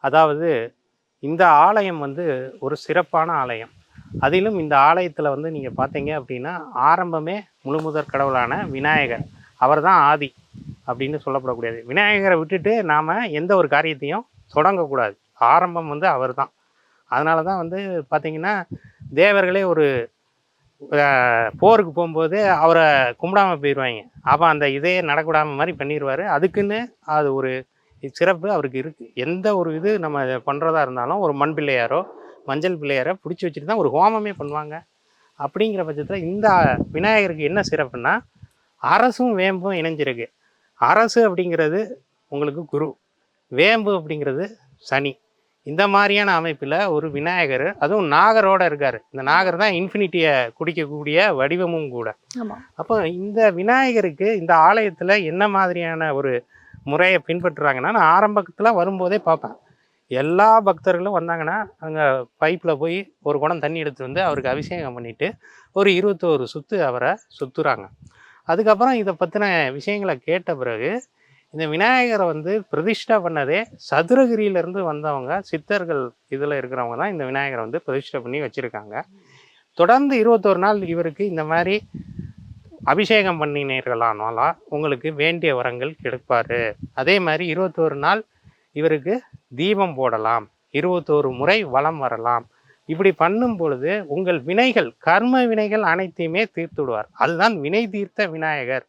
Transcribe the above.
அதாவது இந்த ஆலயம் வந்து ஒரு சிறப்பான ஆலயம். அதிலும் இந்த ஆலயத்தில் வந்து நீங்கள் பார்த்தீங்க அப்படின்னா ஆரம்பமே முழுமுதற் கடவுளான விநாயகர். அவர் தான் ஆதி அப்படின்னு சொல்லப்படக்கூடியது. விநாயகரை விட்டுட்டு நாம் எந்த ஒரு காரியத்தையும் தொடங்கக்கூடாது. ஆரம்பம் வந்து அவர் தான். அதனால தான் வந்து பார்த்தீங்கன்னா தேவர்களே ஒரு போருக்கு போகும்போது அவரை கும்பிடாமல் போயிடுவாங்க. அப்போ அந்த இதே நடக்கூடாமல் மாதிரி பண்ணிடுவார். அதுக்குன்னு அது ஒரு சிறப்பு அவருக்கு இருக்குது. எந்த ஒரு இது நம்ம பண்ணுறதா இருந்தாலும் ஒரு மண் பிள்ளையாரோ மஞ்சள் பிள்ளையாரோ பிடிச்சி வச்சுட்டு தான் ஒரு ஹோமமே பண்ணுவாங்க. அப்படிங்கிற பட்சத்தில் இந்த விநாயகருக்கு என்ன சிறப்புன்னா அரசும் வேம்பும் இணைஞ்சிருக்கு. அரசு அப்படிங்கிறது உங்களுக்கு குரு, வேம்பு அப்படிங்கிறது சனி. இந்த மாதிரியான அமைப்பில் ஒரு விநாயகர், அதுவும் நாகரோடு இருக்கார். இந்த நாகர் தான் இன்ஃபினிட்டியை குடிக்கக்கூடிய வடிவமும் கூட. அப்போ இந்த விநாயகருக்கு இந்த ஆலயத்தில் என்ன மாதிரியான ஒரு முறையை பின்பற்றுறாங்கன்னா, நான் ஆரம்பத்தில் வரும்போதே பார்ப்பேன். எல்லா பக்தர்களும் வந்தாங்கன்னா அங்கே பைப்பில் போய் ஒரு குடம் தண்ணி எடுத்து வந்து அவருக்கு அபிஷேகம் பண்ணிவிட்டு ஒரு 21 சுற்று அவரை சுற்றுறாங்க. அதுக்கப்புறம் இதை பற்றின விஷயங்களை கேட்ட பிறகு இந்த விநாயகரை வந்து பிரதிஷ்டை பண்ணதே சதுரகிரியிலேருந்து வந்தவங்க சித்தர்கள் இதில் இருக்கிறவங்க தான் இந்த விநாயகரை வந்து பிரதிஷ்டை பண்ணி வச்சுருக்காங்க. தொடர்ந்து 21 நாள் இவருக்கு இந்த மாதிரி அபிஷேகம் பண்ணினீர்களானாலா உங்களுக்கு வேண்டிய வரங்கள் கிடைப்பார். அதே மாதிரி 21 நாள் இவருக்கு தீபம் போடலாம், 21 முறை வலம் வரலாம். இப்படி பண்ணும் பொழுது உங்கள் வினைகள், கர்ம வினைகள் அனைத்தையுமே தீர்த்து விடுவார். அதுதான் வினை தீர்த்த விநாயகர்